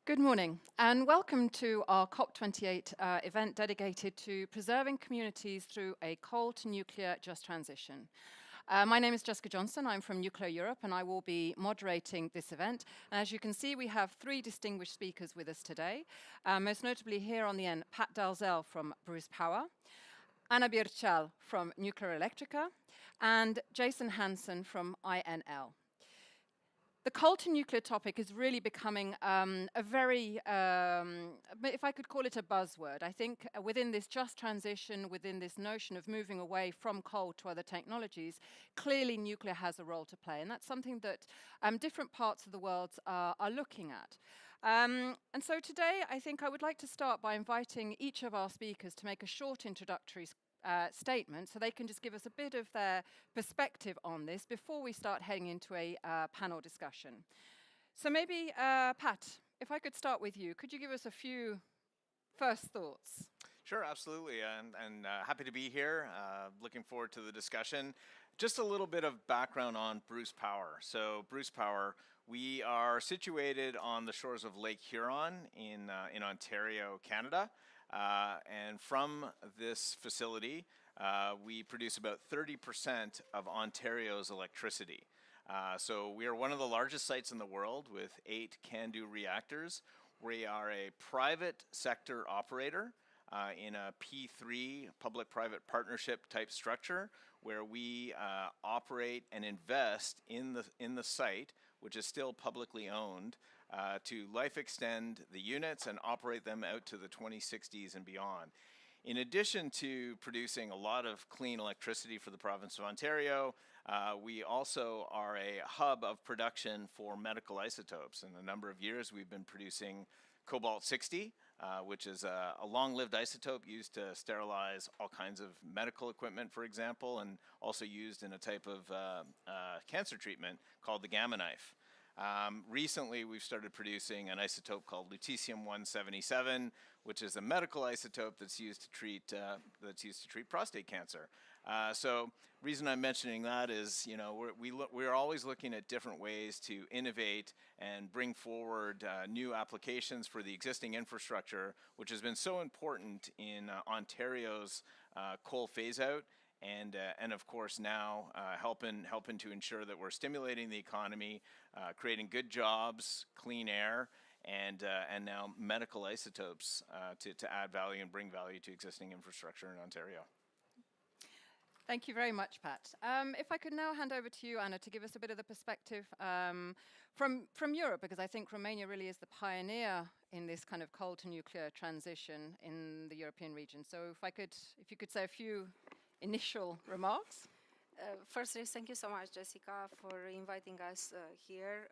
Good morning, and welcome to our COP28 event dedicated to preserving communities through a coal to nuclear just transition. My name is Jessica Johnson. I'm from Nuclear Europe, and I will be moderating this event. And as you can see, we have three distinguished speakers with us today. Most notably here on the end, Pat Dalzell from Bruce Power, Anna Birchal from Nuclear Electrica, and Jason Hansen from INL. The coal to nuclear topic is really becoming a very, if I could call it a buzzword. I think within this just transition, within this notion of moving away from coal to other technologies, clearly nuclear has a role to play. And that's something that different parts of the world are looking at. And so today, I think I would like to start by inviting each of our speakers to make a short introductory statement, so they can just give us a bit of their perspective on this before we start heading into a panel discussion. So maybe, Pat, if I could start with you, could you give us a few first thoughts? Sure, absolutely, and happy to be here. Looking forward to the discussion. Just a little bit of background on Bruce Power. So Bruce Power, we are situated on the shores of Lake Huron in Ontario, Canada. And from this facility, we produce about 30% of Ontario's electricity. So we are one of the largest sites in the world with 8 CANDU reactors. We are a private sector operator in a P3 public-private partnership type structure where we operate and invest in the site, which is still publicly owned, to life extend the units and operate them out to the 2060s and beyond. In addition to producing a lot of clean electricity for the province of Ontario, we also are a hub of production for medical isotopes. In a number of years, we've been producing cobalt-60, which is a long-lived isotope used to sterilize all kinds of medical equipment, for example, and also used in a type of cancer treatment called the Gamma knife. Recently, we've started producing an isotope called lutetium-177, which is a medical isotope that's used to treat prostate cancer. So, reason I'm mentioning that is, we're always looking at different ways to innovate and bring forward new applications for the existing infrastructure, which has been so important in Ontario's coal phase-out. And of course now helping to ensure that we're stimulating the economy, creating good jobs, clean air, and now medical isotopes to add value and bring value to existing infrastructure in Ontario. Thank you very much, Pat. If I could now hand over to you, Anna, to give us a bit of the perspective from Europe, because I think Romania really is the pioneer in this kind of coal to nuclear transition in the European region. So if you could say a few initial remarks. Firstly, thank you so much, Jessica, for inviting us here.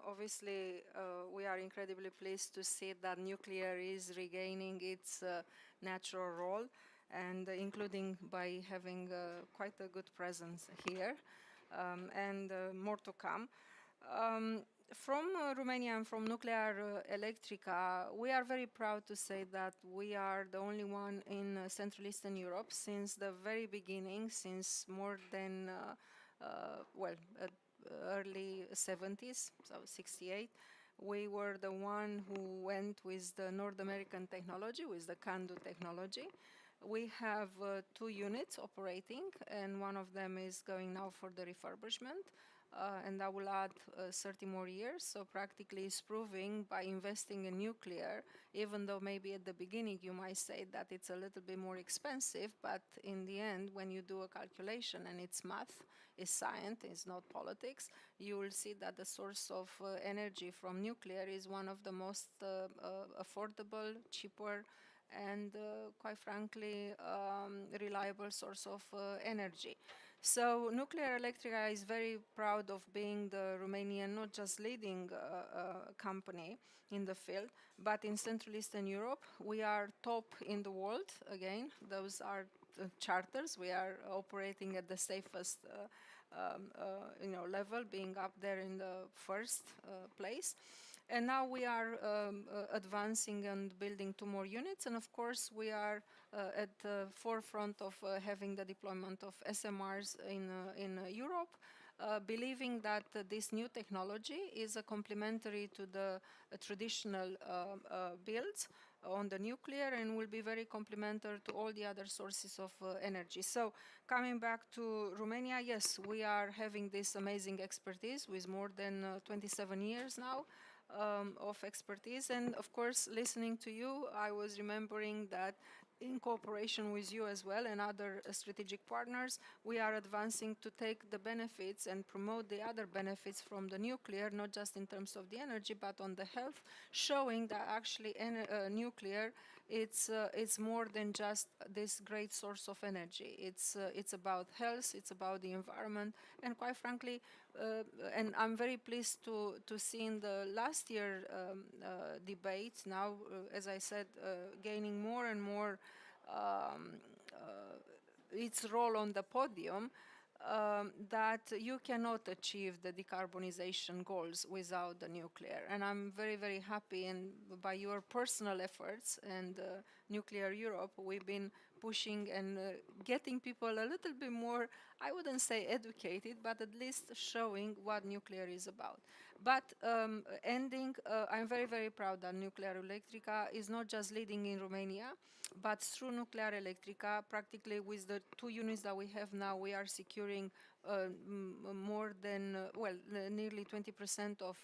Obviously, we are incredibly pleased to see that nuclear is regaining its natural role, and including by having quite a good presence here, and more to come. From Romania and from Nuclear Electrica, we are very proud to say that we are the only one in Central Eastern Europe since the very beginning, since more than, early 70s, so 68. We were the one who went with the North American technology, with the CANDU technology. We have 2 units operating, and one of them is going now for the refurbishment. And that will add 30 more years. So practically it's proving by investing in nuclear, even though maybe at the beginning you might say that it's a little bit more expensive, but in the end, when you do a calculation and it's math, it's science, it's not politics, you will see that the source of energy from nuclear is one of the most affordable, cheaper, and quite frankly, reliable source of energy. So Nuclear Electrica is very proud of being the Romanian, not just leading company in the field, but in Central Eastern Europe, we are top in the world. Again, those are the charters. We are operating at the safest level, being up there in the first place. And now we are advancing and building 2 more units. And of course, we are at the forefront of having the deployment of SMRs in Europe. believing that this new technology is a complementary to the traditional builds on the nuclear and will be very complementary to all the other sources of energy. So coming back to Romania, yes, we are having this amazing expertise with more than 27 years now of expertise. And of course, listening to you, I was remembering that in cooperation with you as well and other strategic partners, we are advancing to take the benefits and promote the other benefits from the nuclear, not just in terms of the energy, but on the health, showing that actually nuclear, it's more than just this great source of energy. It's about health, it's about the environment, and quite frankly, and I'm very pleased to see in the last year debate now, as I said, gaining more and more its role on the podium, that you cannot achieve the decarbonization goals without the nuclear. And I'm very, very happy, and by your personal efforts and Nuclear Europe, we've been pushing and getting people a little bit more, I wouldn't say educated, but at least showing what nuclear is about. But ending, I'm very, very proud that Nuclearelectrica is not just leading in Romania, but through Nuclearelectrica, practically with the 2 units that we have now, we are securing more than, nearly 20% of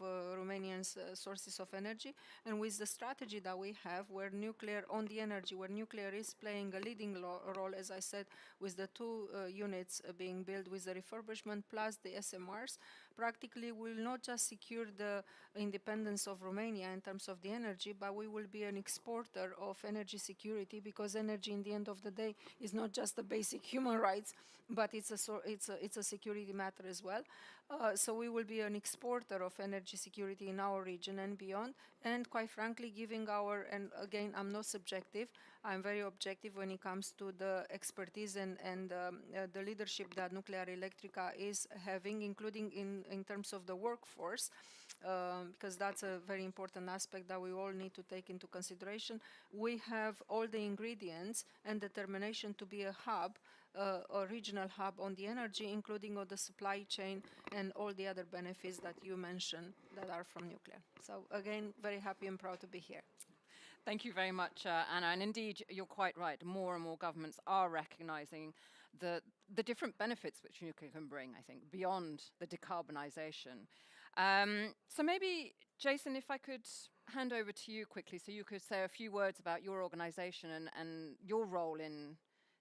Romanians' sources of energy. And with the strategy that we have, where nuclear, on the energy, where nuclear is playing a leading role, as I said, with the 2 units being built with the refurbishment plus the SMRs, practically will not just secure the independence of Romania in terms of the energy, but we will be an exporter of energy security, because energy, in the end of the day, is not just a basic human rights, but it's a security matter as well. So we will be an exporter of energy security in our region and beyond, and quite frankly, giving our, and again, I'm not subjective, I'm very objective when it comes to the expertise and the leadership that Nuclearelectrica is having, including in terms of the workforce, because that's a very important aspect that we all need to take into consideration. We have all the ingredients and determination to be a hub, a regional hub on the energy, including on the supply chain and all the other benefits that you mentioned that are from nuclear. So again, very happy and proud to be here. Thank you very much, Anna. And indeed, you're quite right. More and more governments are recognizing the different benefits which nuclear can bring, I think, beyond the decarbonization. So maybe, Jason, if I could hand over to you quickly, so you could say a few words about your organization and your role in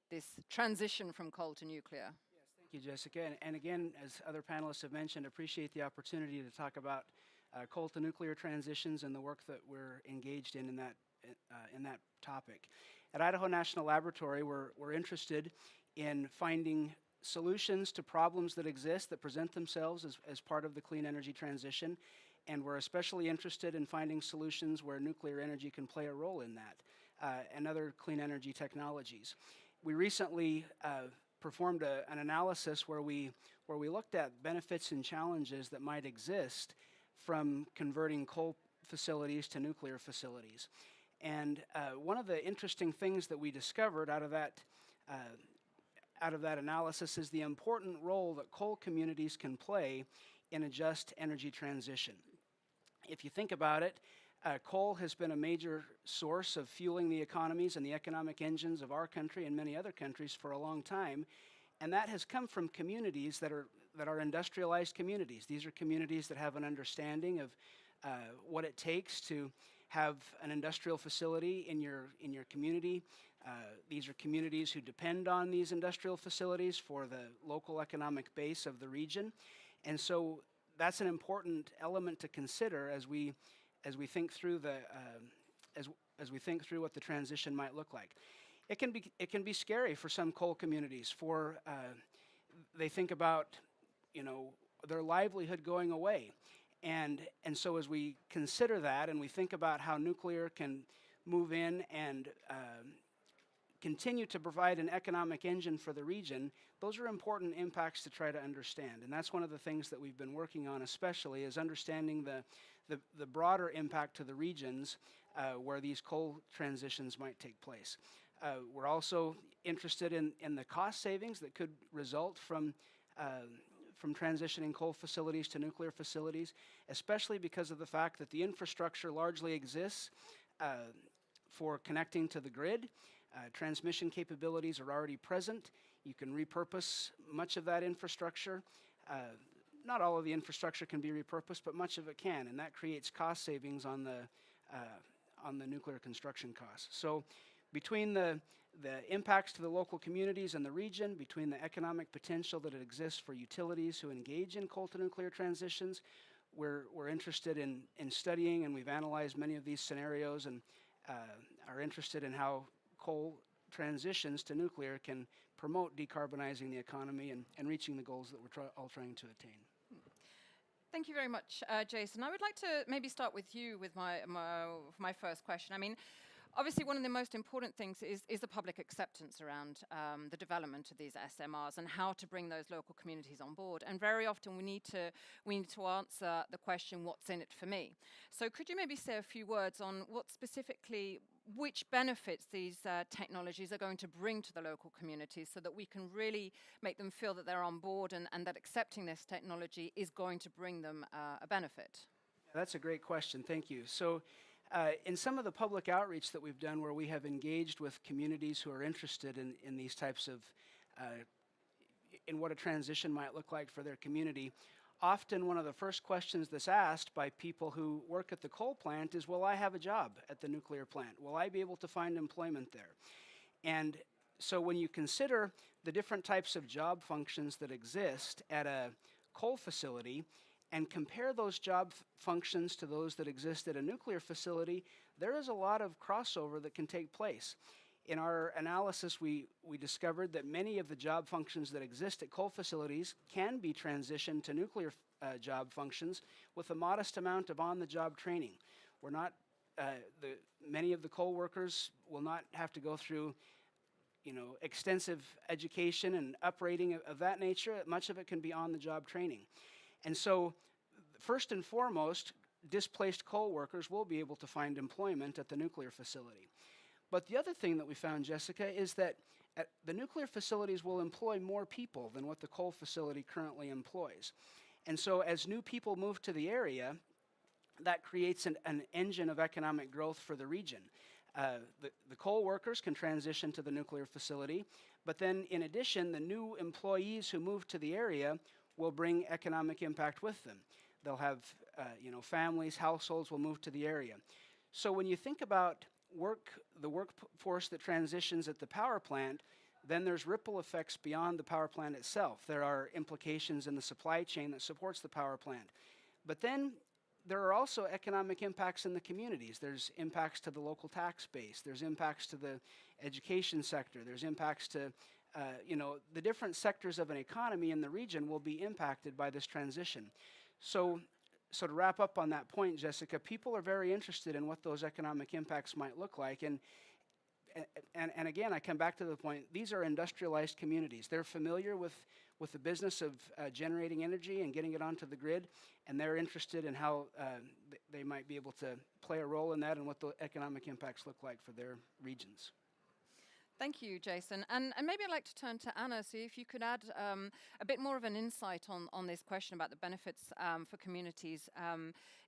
this transition from coal to nuclear. Yes, thank you, Jessica. And again, as other panelists have mentioned, appreciate the opportunity to talk about coal to nuclear transitions and the work that we're engaged in that topic. At Idaho National Laboratory, we're interested in finding solutions to problems that exist, that present themselves as part of the clean energy transition, and we're especially interested in finding solutions where nuclear energy can play a role in that, and other clean energy technologies. We recently performed an analysis where we looked at benefits and challenges that might exist from converting coal facilities to nuclear facilities. And one of the interesting things that we discovered out of that analysis is the important role that coal communities can play in a just energy transition. If you think about it, coal has been a major source of fueling the economies and the economic engines of our country and many other countries for a long time, and that has come from communities that are industrialized communities. These are communities that have an understanding of what it takes to have an industrial facility in your community. These are communities who depend on these industrial facilities for the local economic base of the region, and so that's an important element to consider as we think through as we think through what the transition might look like. It can be scary for some coal communities. They think about, their livelihood going away, and so as we consider that and we think about how nuclear can move in and continue to provide an economic engine for the region, those are important impacts to try to understand. And that's one of the things that we've been working on, especially, is understanding the broader impact to the regions where these coal transitions might take place. We're also interested in the cost savings that could result from from transitioning coal facilities to nuclear facilities, especially because of the fact that the infrastructure largely exists for connecting to the grid. Transmission capabilities are already present. You can repurpose much of that infrastructure. Not all of the infrastructure can be repurposed, but much of it can, and that creates cost savings on the nuclear construction costs. So between the impacts to the local communities and the region, between the economic potential that exists for utilities who engage in coal to nuclear transitions, we're interested in studying, and we've analyzed many of these scenarios and are interested in how coal transitions to nuclear can promote decarbonizing the economy and reaching the goals that we're all trying to attain. Thank you very much, Jason. I would like to maybe start with you with my first question. I mean, obviously, one of the most important things is the public acceptance around the development of these SMRs and how to bring those local communities on board. And very often we need to answer the question, what's in it for me? So could you maybe say a few words on what specifically, which benefits these technologies are going to bring to the local communities so that we can really make them feel that they're on board and that accepting this technology is going to bring them a benefit? That's a great question. Thank you. So in some of the public outreach that we've done where we have engaged with communities who are interested in these types of, in what a transition might look like for their community, often one of the first questions that's asked by people who work at the coal plant is, will I have a job at the nuclear plant? Will I be able to find employment there? And so when you consider the different types of job functions that exist at a coal facility, and compare those job functions to those that exist at a nuclear facility, there is a lot of crossover that can take place. In our analysis, we discovered that many of the job functions that exist at coal facilities can be transitioned to nuclear job functions with a modest amount of on-the-job training. We're not, many of the coal workers will not have to go through extensive education and uprating of that nature. Much of it can be on-the-job training. And so, first and foremost, displaced coal workers will be able to find employment at the nuclear facility. But the other thing that we found, Jessica, is that the nuclear facilities will employ more people than what the coal facility currently employs. And so as new people move to the area, that creates an engine of economic growth for the region. The coal workers can transition to the nuclear facility, but then in addition, the new employees who move to the area will bring economic impact with them. They'll have, families, households will move to the area. So when you think about the workforce that transitions at the power plant, then there's ripple effects beyond the power plant itself. There are implications in the supply chain that supports the power plant. But then there are also economic impacts in the communities. There's impacts to the local tax base. There's impacts to the education sector. There's impacts to the different sectors of an economy in the region will be impacted by this transition. So to wrap up on that point, Jessica, people are very interested in what those economic impacts might look like. And again, I come back to the point, these are industrialized communities. They're familiar with the business of generating energy and getting it onto the grid, and they're interested in how they might be able to play a role in that and what the economic impacts look like for their regions. Thank you, Jason. And maybe I'd like to turn to Anna, see if you could add a bit more of an insight on this question about the benefits for communities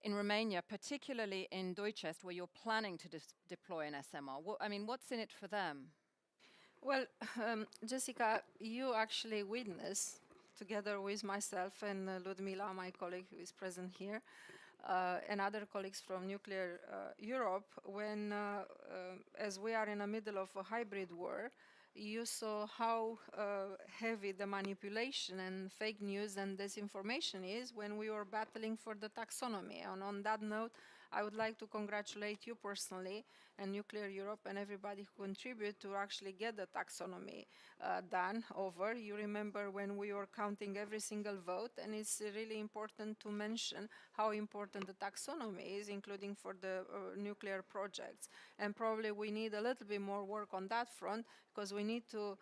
in Romania, particularly in Doicești, where you're planning to deploy an SMR. What's in it for them? Well, Jessica, you actually witnessed, together with myself and Ludmila, my colleague who is present here, and other colleagues from Nuclear Europe, when, as we are in the middle of a hybrid war, you saw how heavy the manipulation and fake news and disinformation is when we were battling for the taxonomy. And on that note, I would like to congratulate you personally and Nuclear Europe and everybody who contribute to actually get the taxonomy done over. You remember when we were counting every single vote, and it's really important to mention how important the taxonomy is, including for the nuclear projects. And probably we need a little bit more work on that front, because we need to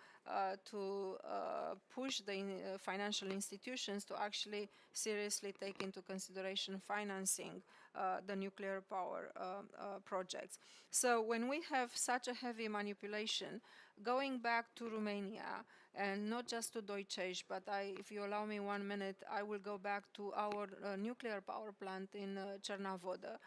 push the financial institutions to actually seriously take into consideration financing the nuclear power projects. So when we have such a heavy manipulation, going back to Romania and not just to Deutsche, but if you allow me 1 minute, I will go back to our nuclear power plant in Černá-Voda.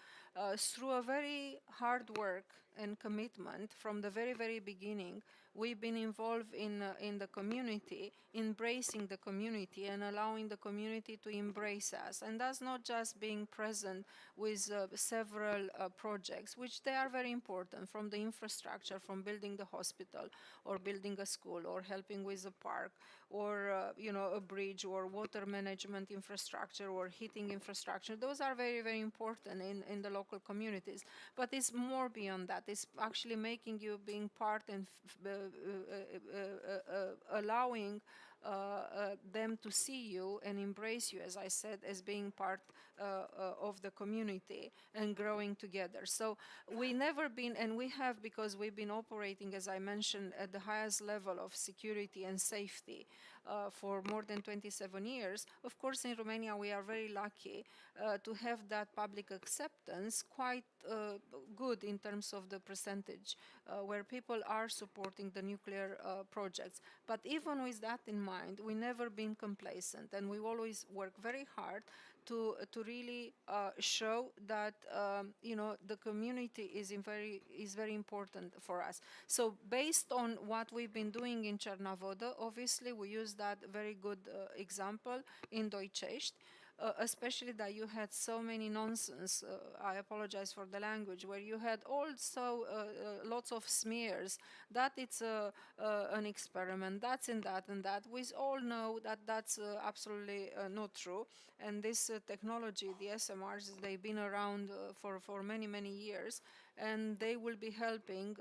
Through a very hard work and commitment from the very, very beginning, we've been involved in the community, embracing the community and allowing the community to embrace us. And that's not just being present with several projects, which they are very important, from the infrastructure, from building the hospital or building a school or helping with a park or a bridge or water management infrastructure or heating infrastructure. Those are very, very important in the local communities. But it's more beyond that. It's actually making you being part and allowing them to see you and embrace you, as I said, as being part of the community and growing together. So we never been, and we have, because we've been operating, as I mentioned, at the highest level of security and safety for more than 27 years. Of course, in Romania, we are very lucky to have that public acceptance quite good in terms of the percentage where people are supporting the nuclear projects. But even with that in mind, we never been complacent, and we always work very hard to really show that the community is very important for us. So based on what we've been doing in Černá-Voda, obviously we use that very good example in Deutsche. Especially that you had so many nonsense, I apologize for the language, where you had also lots of smears, that it's an experiment, that's in that and that. We all know that that's absolutely not true. And this technology, the SMRs, they've been around for many, many years, and they will be helping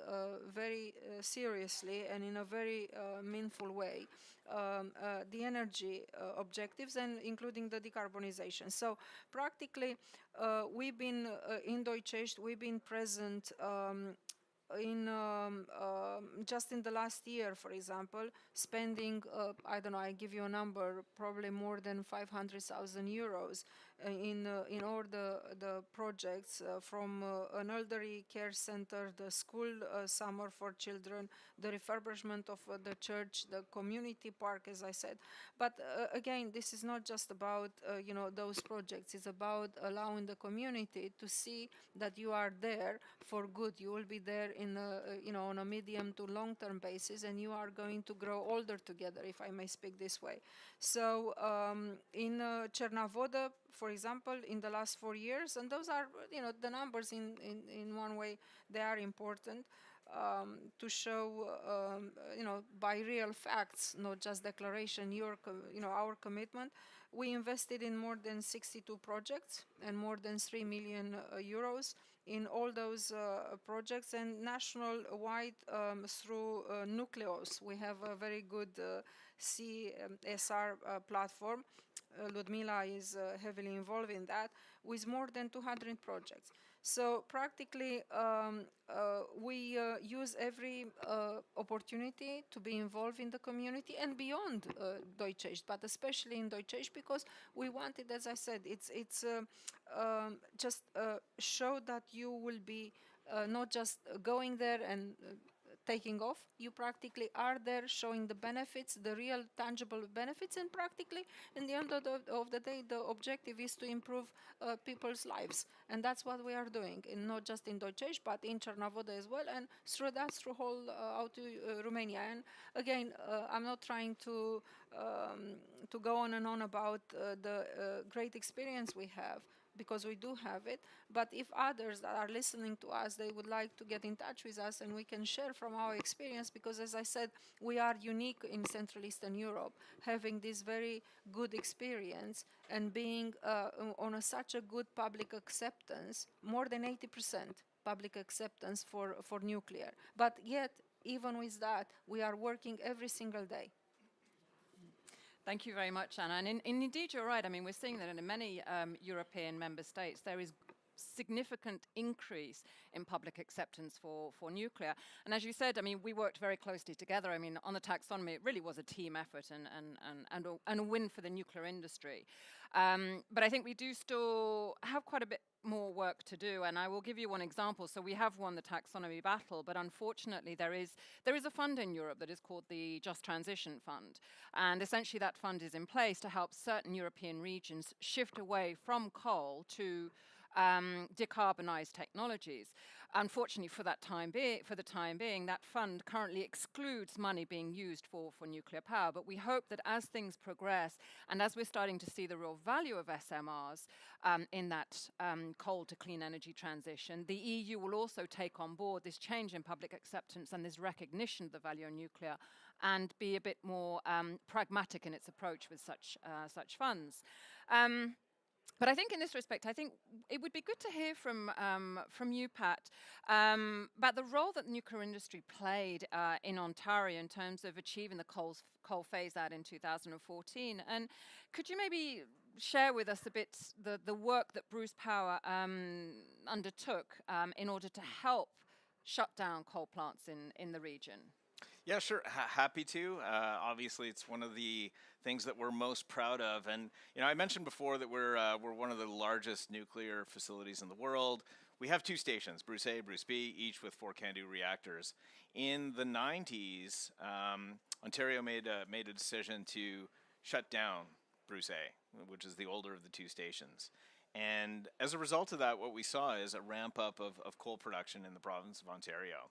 very seriously and in a very meaningful way the energy objectives, and including the decarbonization. So practically, we've been in Deutsche, we've been present in just in the last year, for example, spending, I don't know, I give you a number, probably more than 500,000 euros in all the projects from an elderly care center, the school summer for children, the refurbishment of the church, the community park, as I said. But again, this is not just about those projects. It's about allowing the community to see that you are there for good. You will be there in on a medium to long-term basis, and you are going to grow older together, if I may speak this way. So in Černá-Voda, for example, in the last 4 years, and those are the numbers in one way, they are important to show by real facts, not just declaration, our commitment. We invested in more than 62 projects and more than 3 million euros in all those projects, and national-wide through Nucleos. We have a very good CSR platform. Ludmila is heavily involved in that, with more than 200 projects. So practically, we use every opportunity to be involved in the community and beyond Deutsche, but especially in Deutsche, because we wanted, as I said, it's just show that you will be not just going there and taking off. You practically are there showing the benefits, the real tangible benefits, and practically in the end of the day, the objective is to improve people's lives. And that's what we are doing, and not just in Deutsche, but in Černá-Voda as well, and through whole out to Romania. And again, I'm not trying to go on and on about the great experience we have, because we do have it. But if others that are listening to us, they would like to get in touch with us, and we can share from our experience, because as I said, we are unique in Central Eastern Europe, having this very good experience and being on such a good public acceptance, more than 80% public acceptance for nuclear. But yet, even with that, we are working every single day. Thank you very much, Anna. And indeed, you're right. I mean, we're seeing that in many European member states, there is significant increase in public acceptance for nuclear. And as you said, I mean, we worked very closely together. I mean, on the taxonomy, it really was a team effort and a win for the nuclear industry. But I think we do still have quite a bit more work to do, and I will give you one example. So we have won the taxonomy battle, but unfortunately there is a fund in Europe that is called the Just Transition Fund, and essentially that fund is in place to help certain European regions shift away from coal to decarbonized technologies. Unfortunately, for the time being, that fund currently excludes money being used for nuclear power. But we hope that as things progress and as we're starting to see the real value of SMRs in that coal to clean energy transition, the EU will also take on board this change in public acceptance and this recognition of the value of nuclear, and be a bit more pragmatic in its approach with such funds. But I think in this respect, I think it would be good to hear from you, Pat, about the role that the nuclear industry played in Ontario in terms of achieving the coal phase out in 2014. And could you maybe share with us a bit the work that Bruce Power undertook in order to help shut down coal plants in the region? Yeah, sure. Happy to. Obviously, it's one of the things that we're most proud of. And I mentioned before that we're one of the largest nuclear facilities in the world. We have 2 stations, Bruce A, Bruce B, each with 4 CANDU reactors. In the 90s, Ontario made a decision to shut down Bruce A, which is the older of the 2 stations. And as a result of that, what we saw is a ramp up of coal production in the province of Ontario.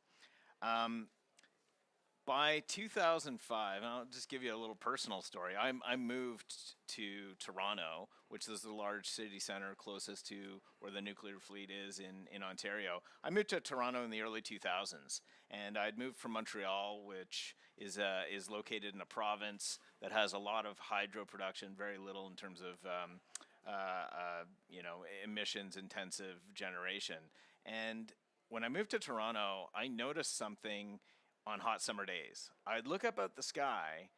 By 2005, and I'll just give you a little personal story, I moved to Toronto, which is the large city center closest to where the nuclear fleet is in Ontario. I moved to Toronto in the early 2000s, and I'd moved from Montreal, which is located in a province that has a lot of hydro production, very little in terms of emissions intensive generation. And when I moved to Toronto, I noticed something on hot summer days. I'd look up at the sky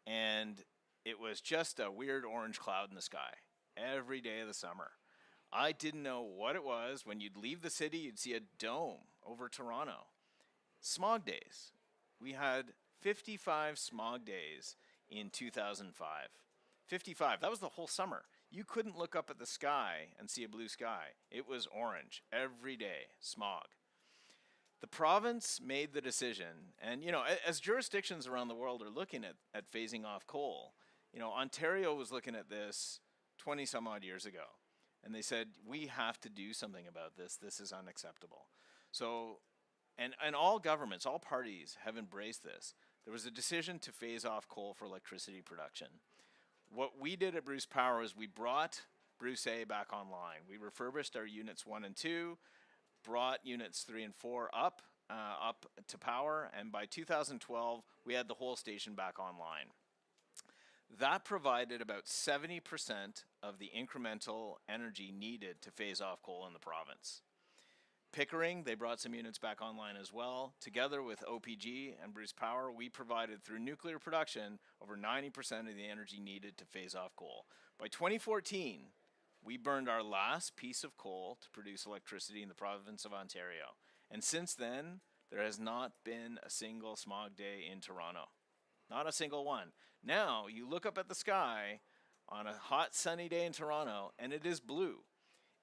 and it was just a weird orange cloud in the sky every day of the summer. I didn't know what it was. When you'd leave the city, you'd see a dome over Toronto. Smog days. We had 55 smog days in 2005. 55. That was the whole summer. You couldn't look up at the sky and see a blue sky. It was orange every day, smog. The province made the decision, and as jurisdictions around the world are looking at phasing off coal, Ontario was looking at this 20 some odd years ago, and they said, we have to do something about this. This is unacceptable. So, and all governments, all parties have embraced this. There was a decision to phase off coal for electricity production. What we did at Bruce Power is we brought Bruce A back online. We refurbished our units 1 and 2, brought units 3 and 4 up to power, and by 2012 we had the whole station back online. That provided about 70% of the incremental energy needed to phase off coal in the province. Pickering, they brought some units back online as well. Together with OPG and Bruce Power, we provided through nuclear production over 90% of the energy needed to phase off coal. By 2014, we burned our last piece of coal to produce electricity in the province of Ontario. And since then, there has not been a single smog day in Toronto. Not a single one. Now, you look up at the sky on a hot, sunny day in Toronto, and it is blue.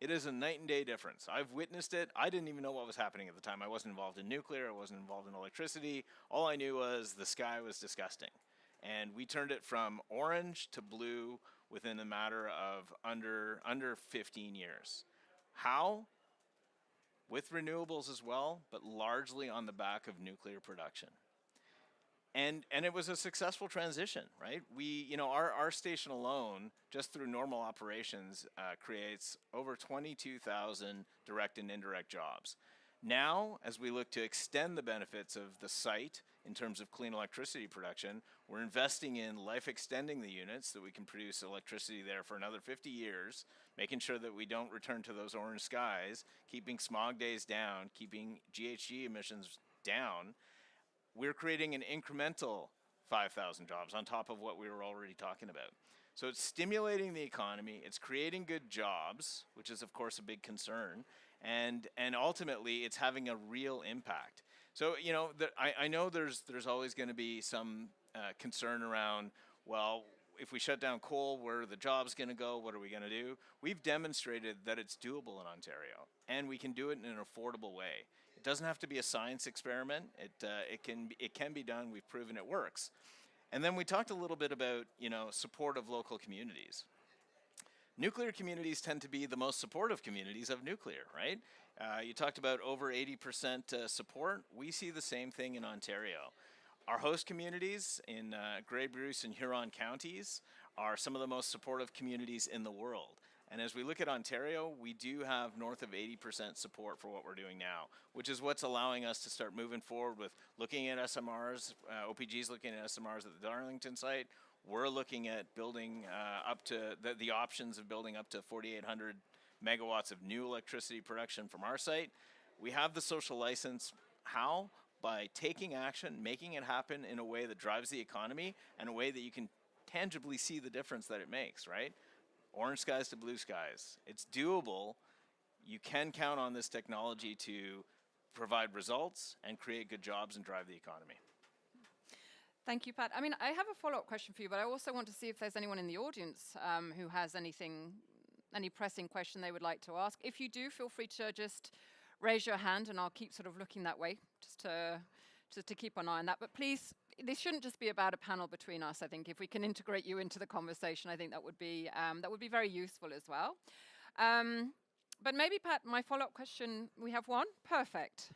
It is a night and day difference. I've witnessed it. I didn't even know what was happening at the time. I wasn't involved in nuclear. I wasn't involved in electricity. All I knew was the sky was disgusting. And we turned it from orange to blue within a matter of under 15 years. How? With renewables as well, but largely on the back of nuclear production. And it was a successful transition, right? We, our station alone, just through normal operations, creates over 22,000 direct and indirect jobs. Now, as we look to extend the benefits of the site in terms of clean electricity production, we're investing in life extending the units so that we can produce electricity there for another 50 years, making sure that we don't return to those orange skies, keeping smog days down, keeping GHG emissions down. We're creating an incremental 5,000 jobs on top of what we were already talking about. So it's stimulating the economy, it's creating good jobs, which is of course a big concern, and ultimately it's having a real impact. So I know there's always going to be some concern around, well, if we shut down coal, where are the jobs going to go? What are we going to do? We've demonstrated that it's doable in Ontario, and we can do it in an affordable way. It doesn't have to be a science experiment. It can be done. We've proven it works. And then we talked a little bit about support of local communities. Nuclear communities tend to be the most supportive communities of nuclear, right? You talked about over 80% support. We see the same thing in Ontario. Our host communities in Grey Bruce and Huron counties are some of the most supportive communities in the world. And as we look at Ontario, we do have north of 80% support for what we're doing now, which is what's allowing us to start moving forward with looking at SMRs. OPG's looking at SMRs at the Darlington site. We're looking at building up to the options of building up to 4,800 megawatts of new electricity production from our site. We have the social license. How? By taking action, making it happen in a way that drives the economy and a way that you can tangibly see the difference that it makes, right? Orange skies to blue skies. It's doable. You can count on this technology to provide results and create good jobs and drive the economy. Thank you, Pat. I mean, I have a follow-up question for you, but I also want to see if there's anyone in the audience who has any pressing question they would like to ask. If you do, feel free to just raise your hand, and I'll keep sort of looking that way, just to keep an eye on that. But please, this shouldn't just be about a panel between us. I think if we can integrate you into the conversation, I think that would be very useful as well. But maybe, Pat, my follow-up question, we have one? Perfect.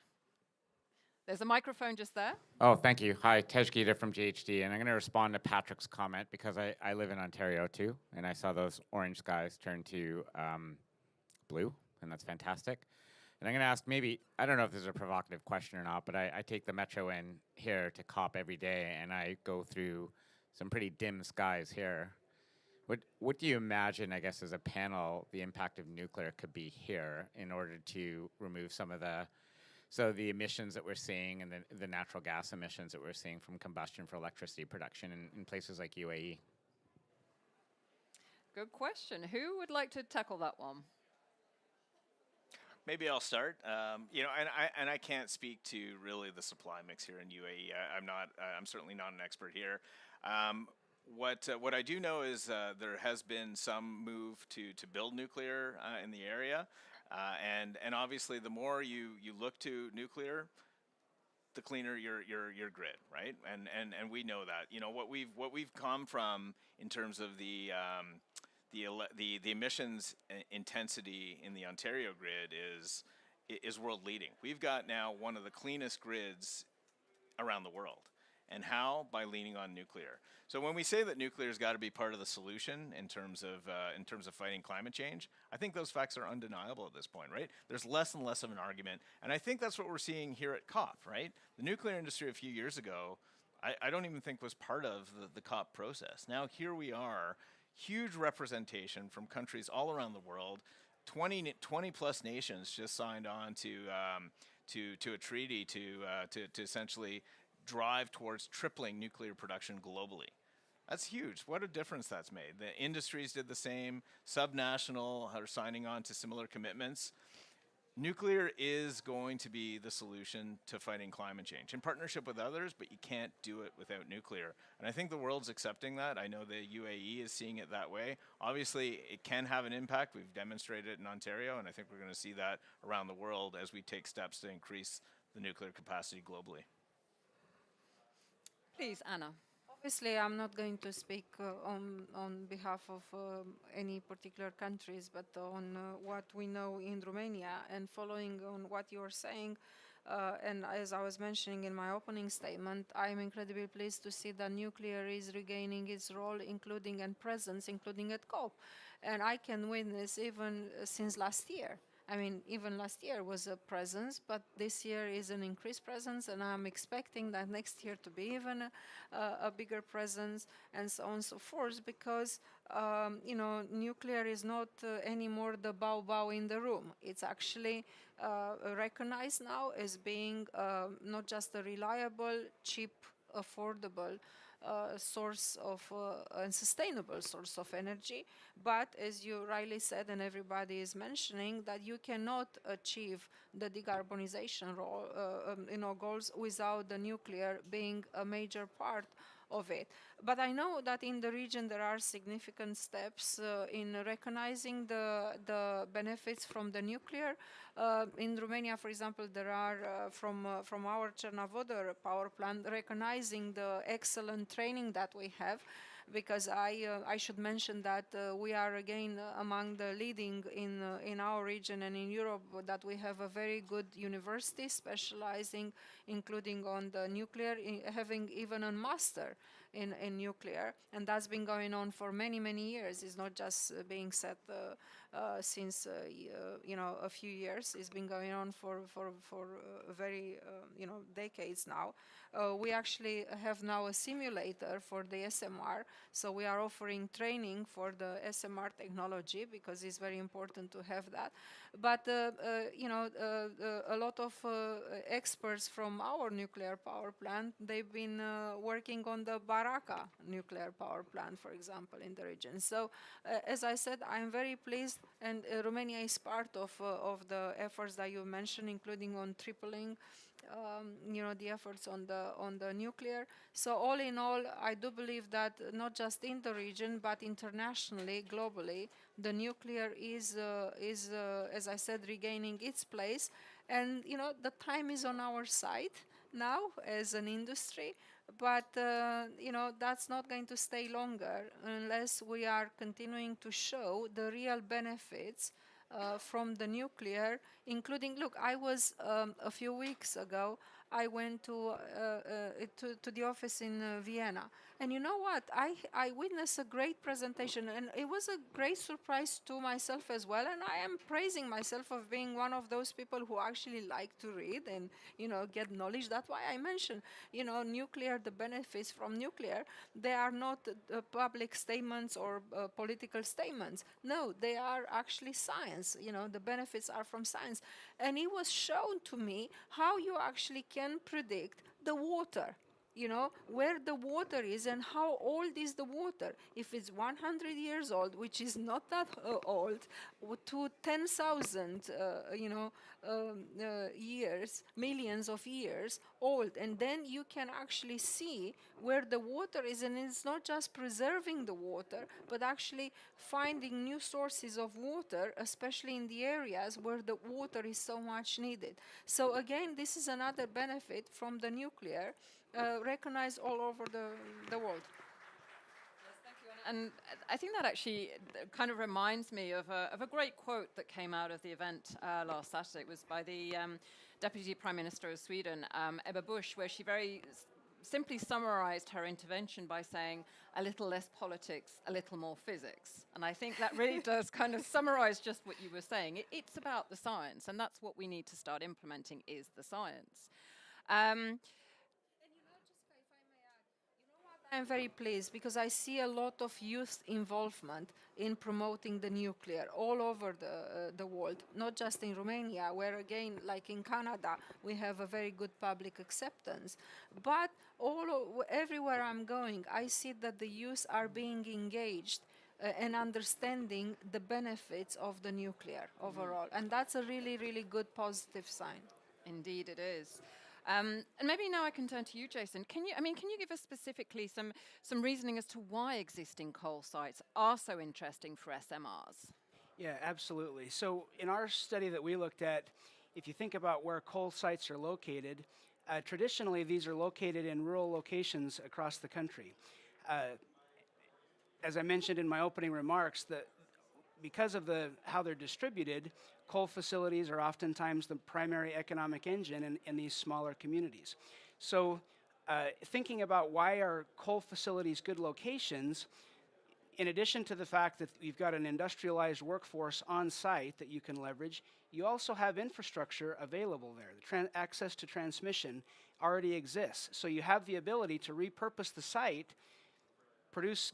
There's a microphone just there. Oh, thank you. Hi, Tej Gita from GHD, and I'm going to respond to Patrick's comment because I live in Ontario too, and I saw those orange skies turn to blue, and that's fantastic. And I'm going to ask maybe, I don't know if this is a provocative question or not, but I take the metro in here to COP every day, and I go through some pretty dim skies here. What do you imagine, I guess, as a panel, the impact of nuclear could be here in order to remove some of the emissions that we're seeing and the natural gas emissions that we're seeing from combustion for electricity production in places like UAE? Good question. Who would like to tackle that one? Maybe I'll start. And I can't speak to really the supply mix here in UAE. I'm certainly not an expert here. What I do know is there has been some move to build nuclear in the area. And obviously, the more you look to nuclear, the cleaner your grid, right? And we know that. What we've come from in terms of the emissions intensity in the Ontario grid is world leading. We've got now one of the cleanest grids around the world. And how? By leaning on nuclear. So when we say that nuclear's got to be part of the solution in terms of fighting climate change, I think those facts are undeniable at this point, right? There's less and less of an argument, and I think that's what we're seeing here at COP, right? The nuclear industry a few years ago, I don't even think was part of the COP process. Now here we are, huge representation from countries all around the world. 20 plus nations just signed on to a treaty to essentially drive towards tripling nuclear production globally. That's huge. What a difference that's made. The industries did the same. Subnational are signing on to similar commitments. Nuclear is going to be the solution to fighting climate change in partnership with others, but you can't do it without nuclear. And I think the world's accepting that. I know the UAE is seeing it that way. Obviously, it can have an impact. We've demonstrated it in Ontario, and I think we're going to see that around the world as we take steps to increase the nuclear capacity globally. Please, Anna. Obviously, I'm not going to speak on behalf of any particular countries, but on what we know in Romania. And following on what you're saying, and as I was mentioning in my opening statement, I'm incredibly pleased to see that nuclear is regaining its role, including and presence, including at COP. And I can witness even since last year. I mean, even last year was a presence, but this year is an increased presence, and I'm expecting that next year to be even a bigger presence, and so on and so forth, because, nuclear is not anymore the bow in the room. It's actually recognized now as being not just a reliable, cheap, affordable source of and sustainable source of energy. But as you rightly said, and everybody is mentioning, that you cannot achieve the decarbonization goals without the nuclear being a major part of it. But I know that in the region there are significant steps in recognizing the benefits from the nuclear. In Romania, for example, there are from our Cernavodă power plant recognizing the excellent training that we have, because I should mention that we are again among the leading in our region and in Europe, that we have a very good university specializing, including on the nuclear, having even a master in nuclear, and that's been going on for many years. It's not just being set since a few years. It's been going on for very decades now. We actually have now a simulator for the SMR, so we are offering training for the SMR technology, because it's very important to have that. But a lot of experts from our nuclear power plant, they've been working on the Baraka nuclear power plant, for example, in the region. So as I said, I'm very pleased, and Romania is part of the efforts that you mentioned, including on tripling the efforts on the nuclear. So all in all, I do believe that not just in the region, but internationally, globally, the nuclear is as I said, regaining its place. And the time is on our side now as an industry. But that's not going to stay longer unless we are continuing to show the real benefits from the nuclear, including, look, I was a few weeks ago, I went to the office in Vienna, and you know what? I witnessed a great presentation, and it was a great surprise to myself as well. And I am praising myself of being one of those people who actually like to read and get knowledge. That's why I mentioned nuclear, the benefits from nuclear. They are not public statements or political statements. No, they are actually science. The benefits are from science, and it was shown to me how you actually can predict the water, where the water is and how old is the water. If it's 100 years old, which is not that old, to 10,000, years, millions of years old. And then you can actually see where the water is, and it's not just preserving the water, but actually finding new sources of water, especially in the areas where the water is so much needed. So again, this is another benefit from the nuclear, recognized all over the world. And I think that actually kind of reminds me of a great quote that came out of the event last Saturday. It was by the Deputy Prime Minister of Sweden, Ebba Busch, where she very simply summarized her intervention by saying, a little less politics, a little more physics. And I think that really does kind of summarize just what you were saying. It's about the science, and that's what we need to start implementing, is the science. I'm very pleased because I see a lot of youth involvement in promoting the nuclear all over the world, not just in Romania, where again, like in Canada, we have a very good public acceptance. But everywhere I'm going, I see that the youth are being engaged and understanding the benefits of the nuclear overall. And that's a really, really good positive sign. Indeed it is. And maybe now I can turn to you, Jason. Can you give us specifically some reasoning as to why existing coal sites are so interesting for SMRs? Yeah, absolutely. So in our study that we looked at, if you think about where coal sites are located, traditionally these are located in rural locations across the country. As I mentioned in my opening remarks, because of how they're distributed, coal facilities are oftentimes the primary economic engine in these smaller communities. So thinking about why are coal facilities good locations, in addition to the fact that you've got an industrialized workforce on site that you can leverage, you also have infrastructure available there. The access to transmission already exists. So you have the ability to repurpose the site,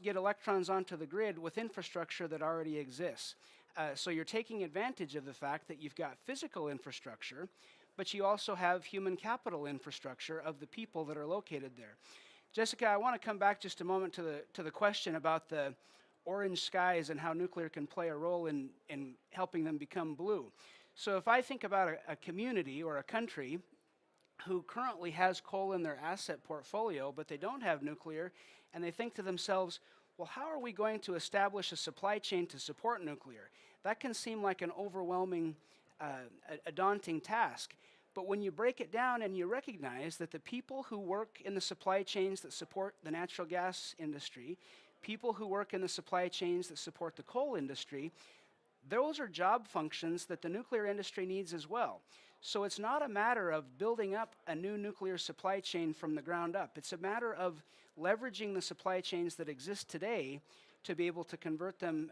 get electrons onto the grid with infrastructure that already exists. So you're taking advantage of the fact that you've got physical infrastructure, but you also have human capital infrastructure of the people that are located there. Jessica, I want to come back just a moment to the question about the orange skies and how nuclear can play a role in helping them become blue. So if I think about a community or a country who currently has coal in their asset portfolio, but they don't have nuclear, and they think to themselves, well, how are we going to establish a supply chain to support nuclear? That can seem like an overwhelming, a daunting task. But when you break it down and you recognize that the people who work in the supply chains that support the natural gas industry, people who work in the supply chains that support the coal industry, those are job functions that the nuclear industry needs as well. So it's not a matter of building up a new nuclear supply chain from the ground up. It's a matter of leveraging the supply chains that exist today to be able to convert them,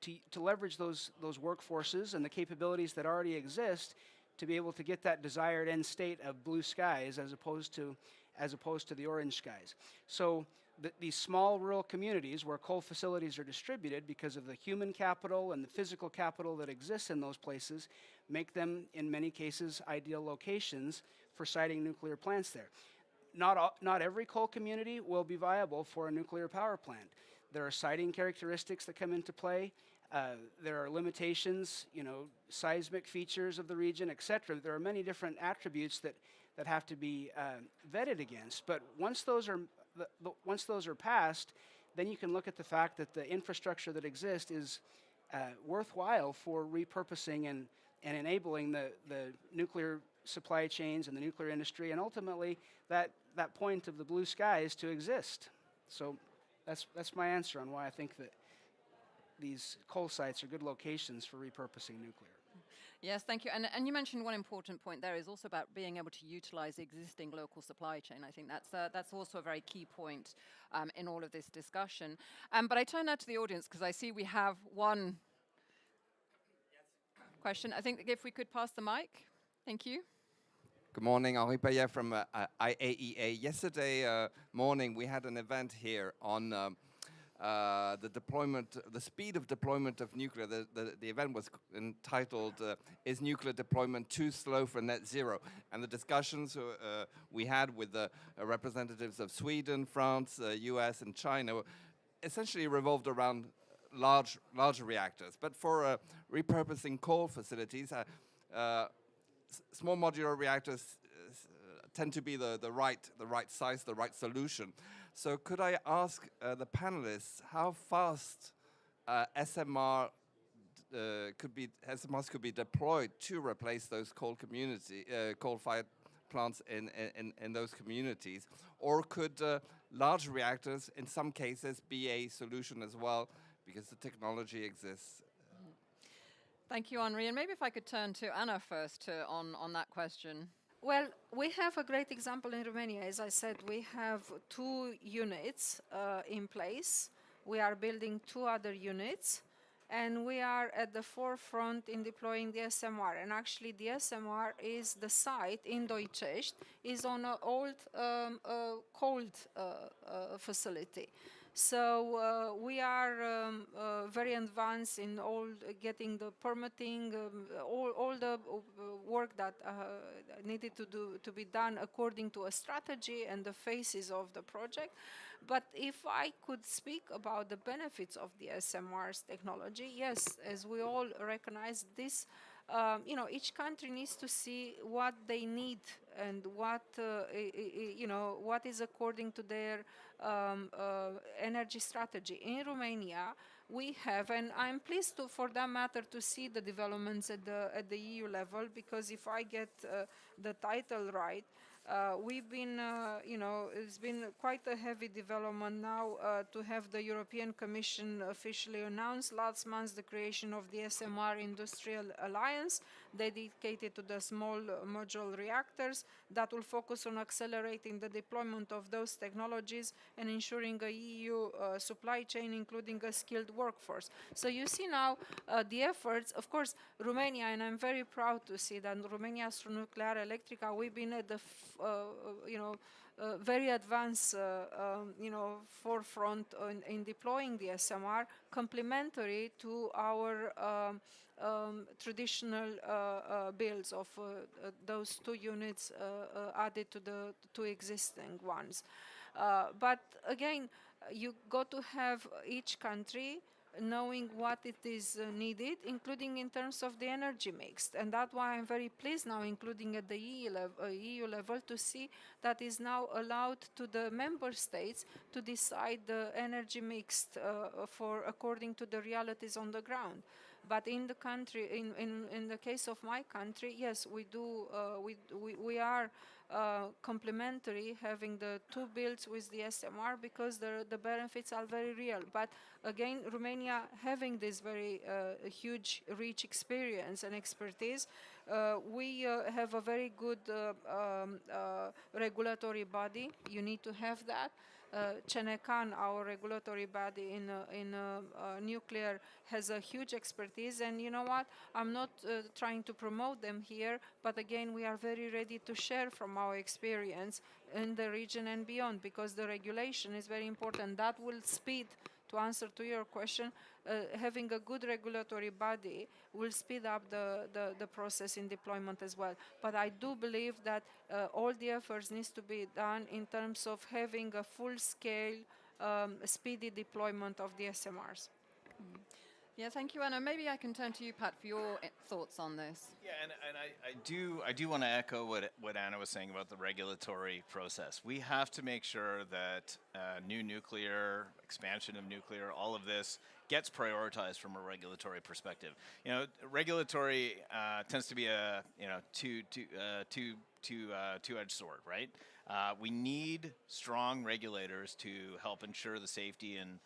to leverage those workforces and the capabilities that already exist to be able to get that desired end state of blue skies as opposed to the orange skies. So these small rural communities where coal facilities are distributed because of the human capital and the physical capital that exists in those places make them, in many cases, ideal locations for siting nuclear plants there. Not every coal community will be viable for a nuclear power plant. There are siting characteristics that come into play. There are limitations, seismic features of the region, etc. There are many different attributes that have to be vetted against. But once those are passed, then you can look at the fact that the infrastructure that exists is worthwhile for repurposing and enabling the nuclear supply chains and the nuclear industry, and ultimately that point of the blue skies to exist. So that's my answer on why I think that these coal sites are good locations for repurposing nuclear. Yes, thank you. And you mentioned one important point there is also about being able to utilize the existing local supply chain. I think that's also a very key point in all of this discussion. But I turn now to the audience because I see we have one question. I think if we could pass the mic. Thank you. Good morning, Henri Payet from IAEA. Yesterday morning we had an event here on the speed of deployment of nuclear. The event was entitled, Is Nuclear Deployment Too Slow for Net Zero? And the discussions we had with the representatives of Sweden, France, US, and China essentially revolved around larger reactors. But for repurposing coal facilities, small modular reactors tend to be the right size, the right solution. So could I ask the panelists how fast SMRs could be deployed to replace those coal-fired plants in those communities, or could large reactors, in some cases, be a solution as well because the technology exists? Thank you, Henri. And maybe if I could turn to Anna first on that question. Well, we have a great example in Romania. As I said, we have 2 units in place. We are building 2 other units, and we are at the forefront in deploying the SMR. And actually, the SMR is the site in Doicești, is on an old cold facility. So we are very advanced in all getting the permitting, all the work that needed to be done according to a strategy and the phases of the project. But if I could speak about the benefits of the SMR's technology, yes, as we all recognize this, each country needs to see what they need and what is according to their energy strategy. In Romania, we have, and I'm pleased for that matter to see the developments at the EU level, because if I get the title right, we've been, it's been quite a heavy development now to have the European Commission officially announce last month the creation of the SMR Industrial Alliance dedicated to the small modular reactors that will focus on accelerating the deployment of those technologies and ensuring a EU supply chain, including a skilled workforce. So you see now the efforts, of course, Romania, and I'm very proud to see that Romania Nuclear Electrica, we've been at the very advanced, forefront in deploying the SMR, complementary to our traditional builds of those 2 units added to the 2 existing ones. But again, you got to have each country knowing what it is needed, including in terms of the energy mix. And that's why I'm very pleased now, including at the EU level, to see that is now allowed to the member states to decide the energy mix for according to the realities on the ground. But in the country, in the case of my country, yes, we do. We are complementary, having the two builds with the SMR because the benefits are very real. But again, Romania having this very huge, rich experience and expertise, we have a very good regulatory body. You need to have that. CENECAN, our regulatory body in nuclear, has a huge expertise. And you know what? I'm not trying to promote them here, but again, we are very ready to share from our experience in the region and beyond, because the regulation is very important. That will speed, to answer to your question, having a good regulatory body will speed up the process in deployment as well. But I do believe that all the efforts needs to be done in terms of having a full-scale, speedy deployment of the SMRs. Yeah, thank you, Anna. Maybe I can turn to you, Pat, for your thoughts on this. Yeah, and I do want to echo what Anna was saying about the regulatory process. We have to make sure that new nuclear, expansion of nuclear, all of this gets prioritized from a regulatory perspective. You know, regulatory tends to be a two-edged sword, right? We need strong regulators to help ensure the safety and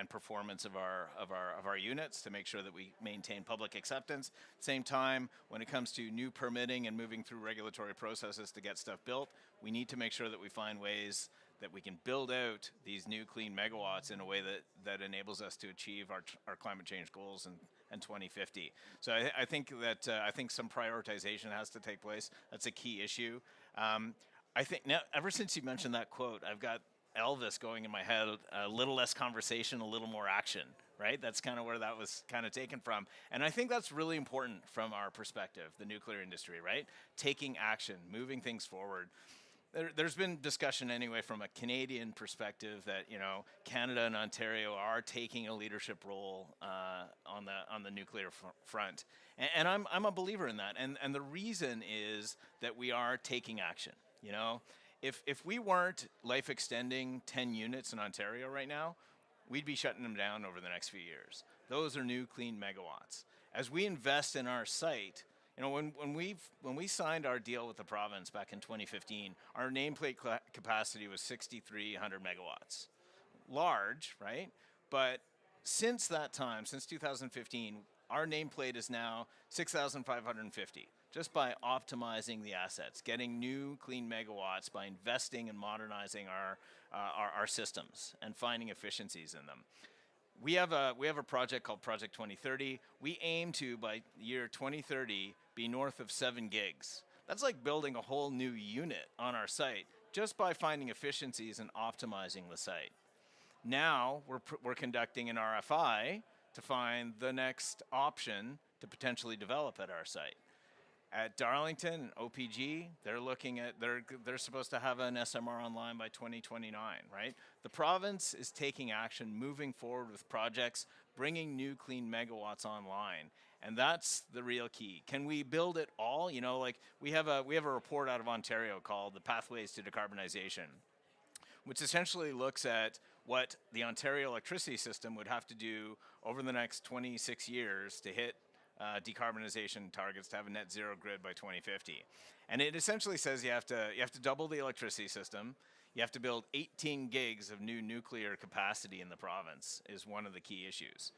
performance of our units, to make sure that we maintain public acceptance. Same time, when it comes to new permitting and moving through regulatory processes to get stuff built, we need to make sure that we find ways that we can build out these new clean megawatts in a way that enables us to achieve our climate change goals in 2050. So I think that some prioritization has to take place. That's a key issue. I think now, ever since you mentioned that quote, I've got Elvis going in my head, a little less conversation, a little more action, right? That's kind of where that was kind of taken from. And I think that's really important from our perspective, the nuclear industry, right? Taking action, moving things forward. There's been discussion anyway from a Canadian perspective that, you know, Canada and Ontario are taking a leadership role on the nuclear front. And I'm a believer in that. And the reason is that we are taking action, you know? If we weren't life extending 10 units in Ontario right now, we'd be shutting them down over the next few years. Those are new clean megawatts. As we invest in our site, you know, when we signed our deal with the province back in 2015, our nameplate capacity was 6,300 megawatts. Large, right? But since that time, since 2015, our nameplate is now 6,550. Just by optimizing the assets, getting new clean megawatts, by investing and modernizing our systems and finding efficiencies in them. We have a project called Project 2030. We aim to, by year 2030, be north of 7 gigs. That's like building a whole new unit on our site just by finding efficiencies and optimizing the site. Now we're conducting an RFI to find the next option to potentially develop at our site. At Darlington and OPG, they're supposed to have an SMR online by 2029, right? The province is taking action, moving forward with projects, bringing new clean megawatts online, and that's the real key. Can we build it all? You know, like we have a report out of Ontario called the Pathways to Decarbonization, which essentially looks at what the Ontario electricity system would have to do over the next 26 years to hit decarbonization targets, to have a net zero grid by 2050. And it essentially says you have to double the electricity system. You have to build 18 gigs of new nuclear capacity in the province is one of the key issues.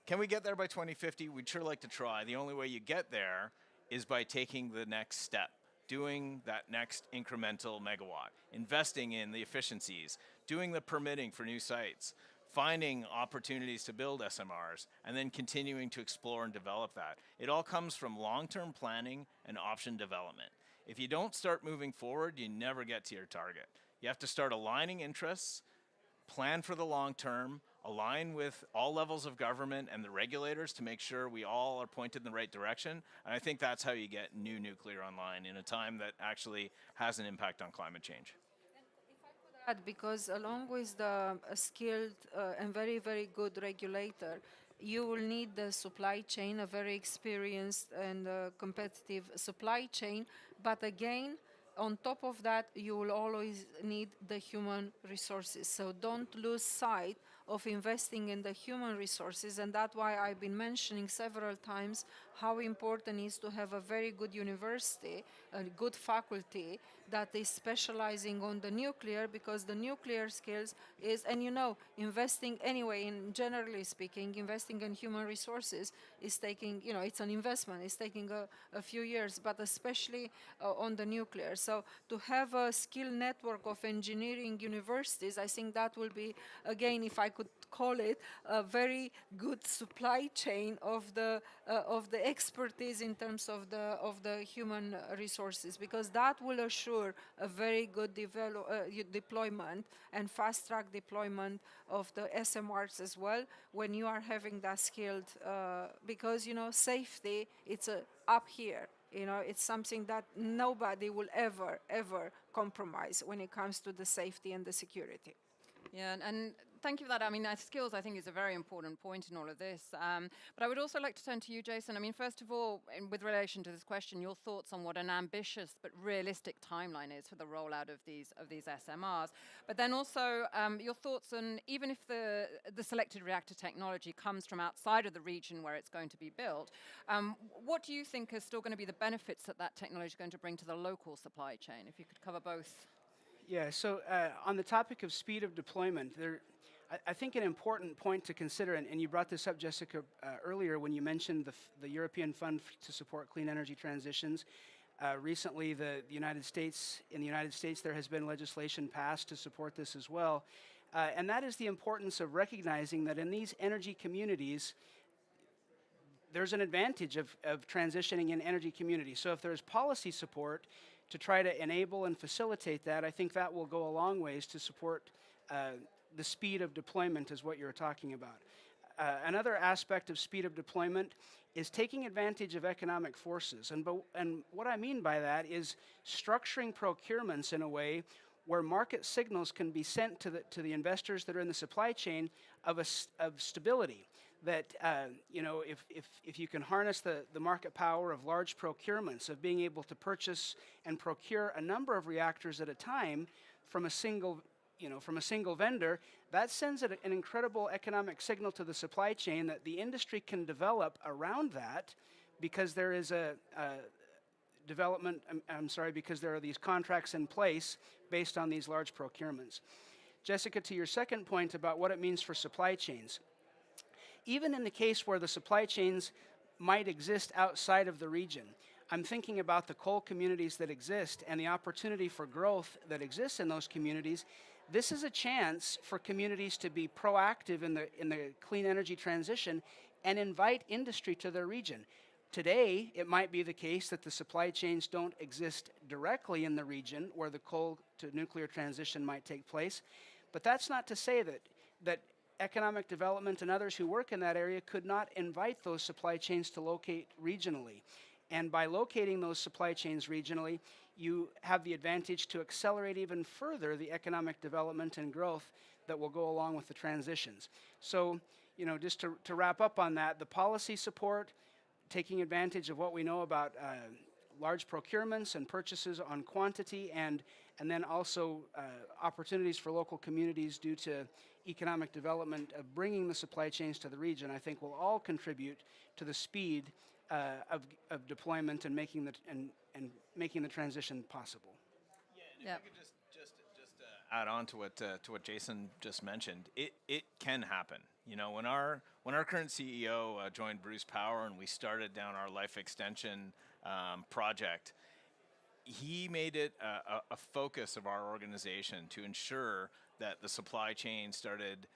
Can we get there by 2050? We'd sure like to try. The only way you get there is by taking the next step, doing that next incremental megawatt, investing in the efficiencies, doing the permitting for new sites, finding opportunities to build SMRs, and then continuing to explore and develop that. It all comes from long-term planning and option development. If you don't start moving forward, you never get to your target. You have to start aligning interests, plan for the long term, align with all levels of government and the regulators to make sure we all are pointed in the right direction. And I think that's how you get new nuclear online in a time that actually has an impact on climate change. And if I could that because along with the skilled and very, very good regulator, you will need the supply chain, a very experienced and competitive supply chain. But again, on top of that, you will always need the human resources. So don't lose sight of investing in the human resources, and that's why I've been mentioning several times how important it is to have a very good university, a good faculty that is specializing on the nuclear, because the nuclear skills is, and you know, investing anyway, in generally speaking, investing in human resources is taking, you know, it's an investment, it's taking a few years, but especially on the nuclear. So to have a skill network of engineering universities, I think that will be, again, if I could call it, a very good supply chain of the expertise in terms of the human resources, because that will assure a very good deployment and fast track deployment of the SMRs as well when you are having that skilled, because you know safety, it's up here. You know, it's something that nobody will ever compromise when it comes to the safety and the security. Yeah, and thank you for that. I mean, skills, I think, is a very important point in all of this. But I would also like to turn to you, Jason. I mean, first of all, with relation to this question, your thoughts on what an ambitious but realistic timeline is for the rollout of these SMRs. But then also your thoughts on, even if the selected reactor technology comes from outside of the region where it's going to be built, what do you think are still going to be the benefits that that technology is going to bring to the local supply chain? If you could cover both. Yeah, so on the topic of speed of deployment, I think an important point to consider, and you brought this up, Jessica, earlier when you mentioned the European Fund to Support Clean Energy Transitions. Recently, in the United States, there has been legislation passed to support this as well. And that is the importance of recognizing that in these energy communities, there's an advantage of transitioning in energy communities. So if there's policy support to try to enable and facilitate that, I think that will go a long ways to support the speed of deployment is what you're talking about. Another aspect of speed of deployment is taking advantage of economic forces. And what I mean by that is structuring procurements in a way where market signals can be sent to the investors that are in the supply chain of stability. That you know, if you can harness the market power of large procurements, of being able to purchase and procure a number of reactors at a time from a single vendor, that sends an incredible economic signal to the supply chain that the industry can develop around that, because there is because there are these contracts in place based on these large procurements. Jessica, to your second point about what it means for supply chains, even in the case where the supply chains might exist outside of the region, I'm thinking about the coal communities that exist and the opportunity for growth that exists in those communities. This is a chance for communities to be proactive in the clean energy transition and invite industry to their region. Today, it might be the case that the supply chains don't exist directly in the region where the coal to nuclear transition might take place, but that's not to say that economic development and others who work in that area could not invite those supply chains to locate regionally. And by locating those supply chains regionally, you have the advantage to accelerate even further the economic development and growth that will go along with the transitions. So, you know, just to wrap up on that, the policy support, taking advantage of what we know about large procurements and purchases on quantity, and then also opportunities for local communities due to economic development of bringing the supply chains to the region, I think will all contribute to the speed of deployment and making the transition possible. Yeah, and if I could just add on to what Jason just mentioned, it can happen. You know, when our current CEO joined Bruce Power and we started down our life extension project, he made it a focus of our organization to ensure that the supply chain started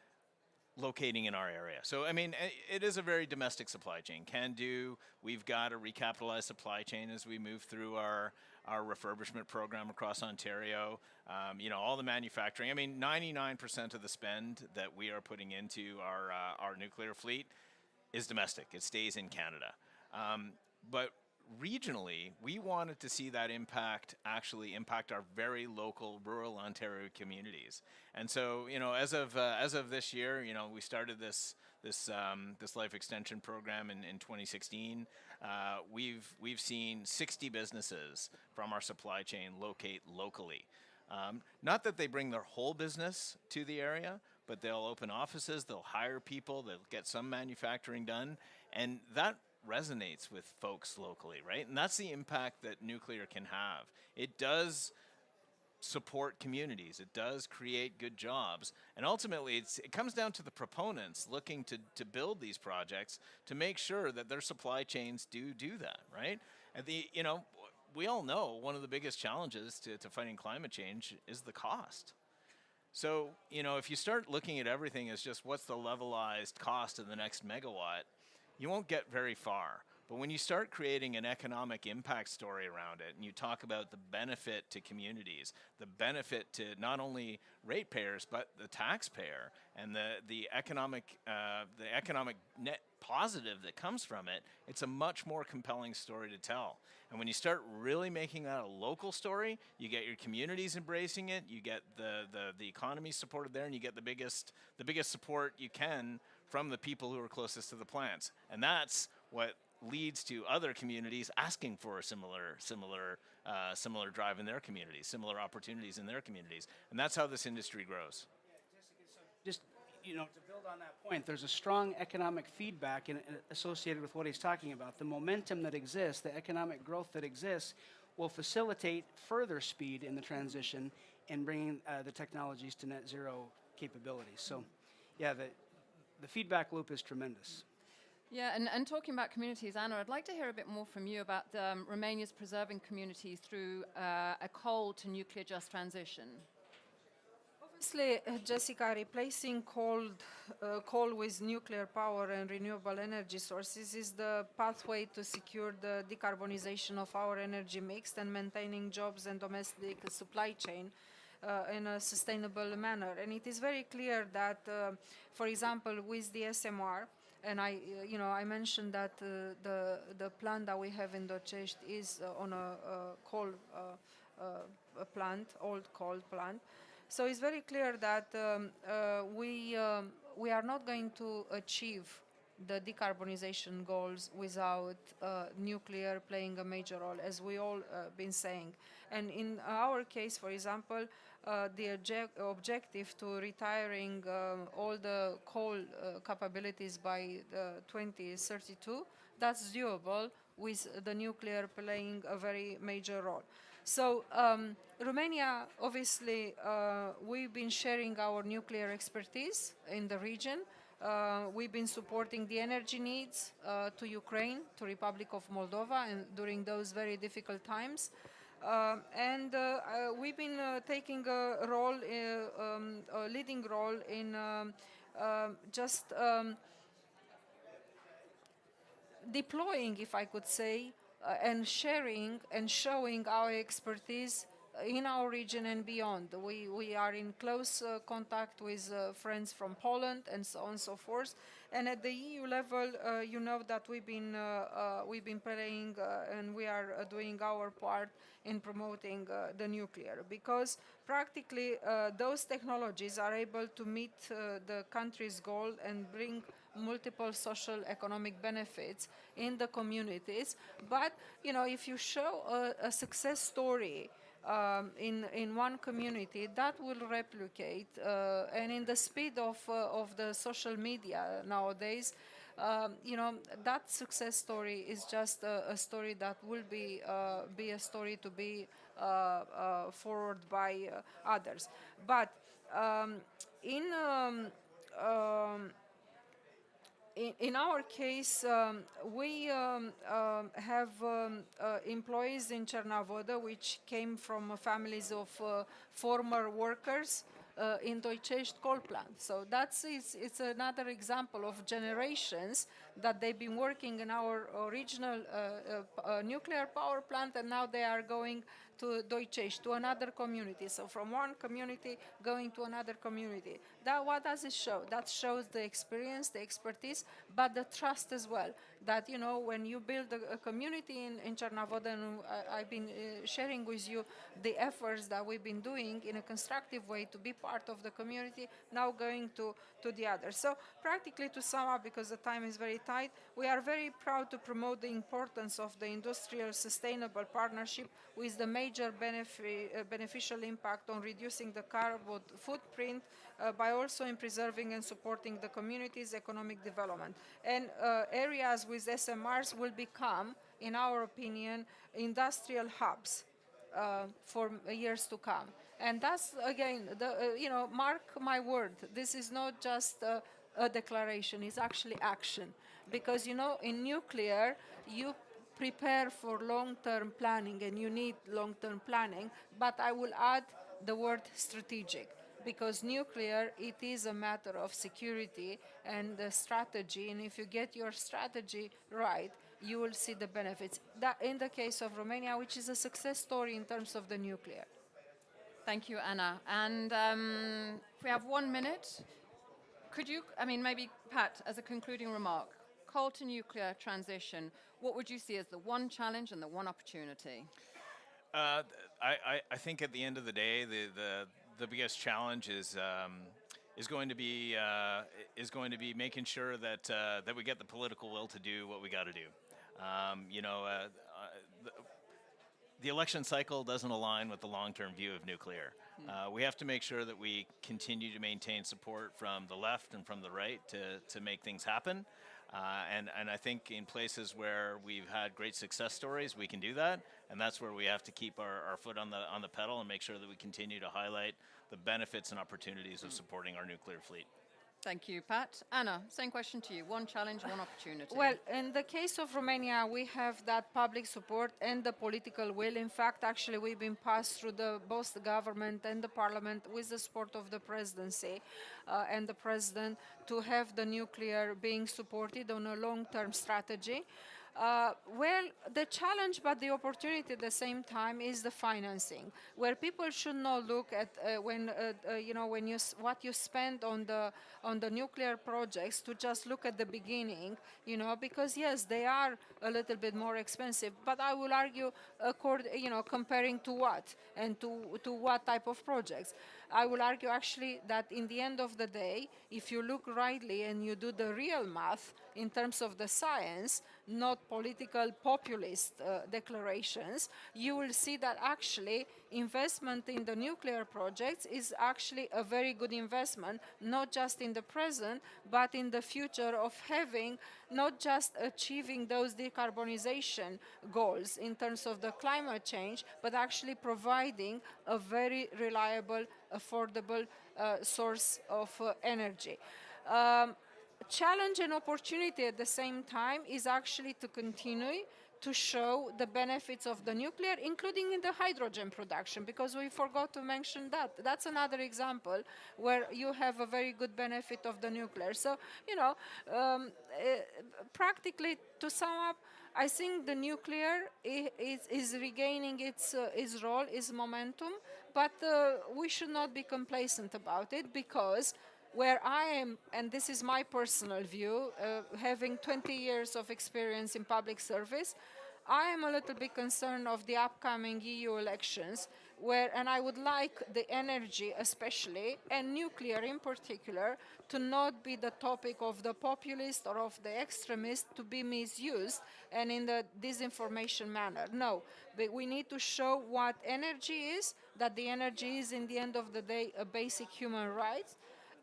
locating in our area. So, I mean, it is a very domestic supply chain. Can do. We've got a recapitalized supply chain as we move through our refurbishment program across Ontario. You know, all the manufacturing. I mean, 99% of the spend that we are putting into our nuclear fleet is domestic. It stays in Canada. But regionally, we wanted to see that impact actually impact our very local rural Ontario communities. And so, as of this year, we started this life extension program in 2016. We've seen 60 businesses from our supply chain locate locally. Not that they bring their whole business to the area, but they'll open offices, they'll hire people, they'll get some manufacturing done, and that resonates with folks locally, right? And that's the impact that nuclear can have. It does support communities, it does create good jobs, and ultimately it comes down to the proponents looking to build these projects to make sure that their supply chains do that, right? And we all know one of the biggest challenges to fighting climate change is the cost. So, if you start looking at everything as just what's the levelized cost of the next megawatt, you won't get very far. But when you start creating an economic impact story around it, and you talk about the benefit to communities, the benefit to not only ratepayers but the taxpayer, and the economic net positive that comes from it, it's a much more compelling story to tell. And when you start really making that a local story, you get your communities embracing it, you get the economy supported there, and you get the biggest support you can from the people who are closest to the plants. And that's what leads to other communities asking for a similar drive in their communities, similar opportunities in their communities. And that's how this industry grows. Just, to build on that point, there's a strong economic feedback associated with what he's talking about. The momentum that exists, the economic growth that exists, will facilitate further speed in the transition in bringing the technologies to net zero capabilities. So, yeah, the feedback loop is tremendous. Yeah, and talking about communities, Anna, I'd like to hear a bit more from you about Romania's preserving communities through a coal to nuclear just transition. Obviously, Jessica, replacing coal with nuclear power and renewable energy sources is the pathway to secure the decarbonization of our energy mix and maintaining jobs and domestic supply chain in a sustainable manner. And it is very clear that, for example, with the SMR, and I mentioned that the plant that we have in Doicești is on a coal plant, old coal plant. So it's very clear that we are not going to achieve the decarbonization goals without nuclear playing a major role, as we all been saying. And in our case, for example, the objective to retiring all the coal capabilities by 2032, that's doable with the nuclear playing a very major role. So Romania, obviously, we've been sharing our nuclear expertise in the region. We've been supporting the energy needs to Ukraine, to Republic of Moldova, and during those very difficult times. And we've been taking a leading role in just deploying, if I could say, and sharing and showing our expertise in our region and beyond. We are in close contact with friends from Poland and so on and so forth. And at the EU level, you know that we've been playing and we are doing our part in promoting the nuclear, because practically those technologies are able to meet the country's goal and bring multiple social economic benefits in the communities. But if you show a success story in one community, that will replicate, and in the speed of the social media nowadays, that success story is just a story that will be a story to be forward by others. But in our case, we have employees in Cernavodă which came from families of former workers in Doicești coal plant. So it's another example of generations that they've been working in our original nuclear power plant, and now they are going to Deutsche, to another community. So from one community going to another community. What does it show? That shows the experience, the expertise, but the trust as well. That, you know, when you build a community in Cernavodă, I've been sharing with you the efforts that we've been doing in a constructive way to be part of the community, now going to the others. So practically, to sum up, because the time is very tight, we are very proud to promote the importance of the industrial sustainable partnership with the major beneficial impact on reducing the carbon footprint by also in preserving and supporting the community's economic development. And areas with SMRs will become, in our opinion, industrial hubs for years to come. And that's, again, you know, mark my word, this is not just a declaration, it's actually action. Because, you know, in nuclear, you prepare for long-term planning, and you need long-term planning, but I will add the word strategic, because nuclear, it is a matter of security and strategy, and if you get your strategy right, you will see the benefits. That in the case of Romania, which is a success story in terms of the nuclear. Thank you, Anna. And if we have 1 minute, could you, I mean, maybe Pat, as a concluding remark, coal to nuclear transition, what would you see as the one challenge and the one opportunity? I think at the end of the day, the biggest challenge is going to be making sure that that we get the political will to do what we got to do. You know, the election cycle doesn't align with the long-term view of nuclear. We have to make sure that we continue to maintain support from the left and from the right to make things happen. And I think in places where we've had great success stories, we can do that. And that's where we have to keep our foot on the pedal and make sure that we continue to highlight the benefits and opportunities of supporting our nuclear fleet. Thank you, Pat. Anna, same question to you. One challenge, one opportunity. Well, in the case of Romania, we have that public support and the political will. In fact, actually, we've been passed through both the government and the parliament with the support of the presidency and the president to have the nuclear being supported on a long-term strategy. Well, the challenge but the opportunity at the same time is the financing, where people should not look at what you spend on the nuclear projects to just look at the beginning, you know, because yes, they are a little bit more expensive, but I will argue, comparing to what and to what type of projects. I will argue actually that in the end of the day, if you look rightly and you do the real math in terms of the science, not political populist declarations, you will see that actually investment in the nuclear projects is actually a very good investment, not just in the present, but in the future of having not just achieving those decarbonization goals in terms of the climate change, but actually providing a very reliable, affordable source of energy. Challenge and opportunity at the same time is actually to continue to show the benefits of the nuclear, including in the hydrogen production, because we forgot to mention that. That's another example where you have a very good benefit of the nuclear. So, practically, to sum up, I think the nuclear is regaining its role, its momentum, but we should not be complacent about it, because where I am, and this is my personal view, having 20 years of experience in public service, I am a little bit concerned of the upcoming EU elections, and I would like the energy especially, and nuclear in particular, to not be the topic of the populist or of the extremist to be misused and in the disinformation manner. No, but we need to show what energy is, that the energy is in the end of the day a basic human right,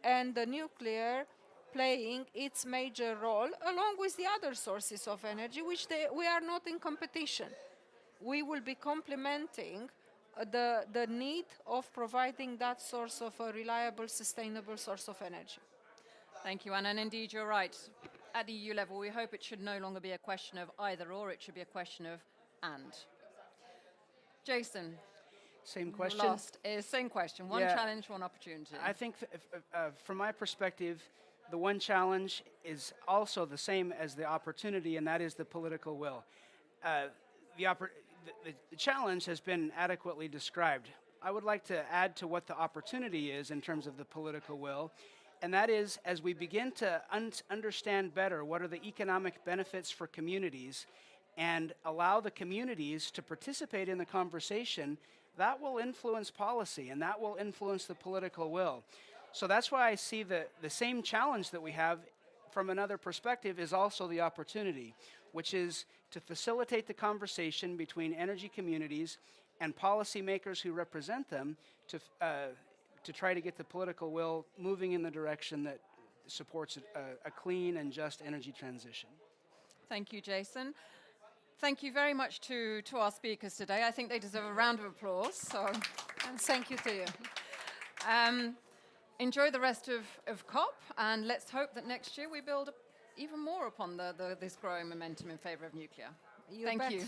and the nuclear playing its major role along with the other sources of energy, which we are not in competition. We will be complementing the need of providing that source of a reliable, sustainable source of energy. Thank you, Anna. And indeed, you're right. At the EU level, we hope it should no longer be a question of either or, it should be a question of and. Jason. Same question? Same question. One challenge, one opportunity. I think from my perspective, the one challenge is also the same as the opportunity, and that is the political will. The challenge has been adequately described. I would like to add to what the opportunity is in terms of the political will, and that is as we begin to understand better what are the economic benefits for communities and allow the communities to participate in the conversation, that will influence policy and that will influence the political will. So that's why I see the same challenge that we have from another perspective is also the opportunity, which is to facilitate the conversation between energy communities and policymakers who represent them to try to get the political will moving in the direction that supports a clean and just energy transition. Thank you, Jason. Thank you very much to our speakers today. I think they deserve a round of applause. So, And thank you to you. Enjoy the rest of COP, and let's hope that next year we build even more upon this growing momentum in favor of nuclear. You Thank bet. you.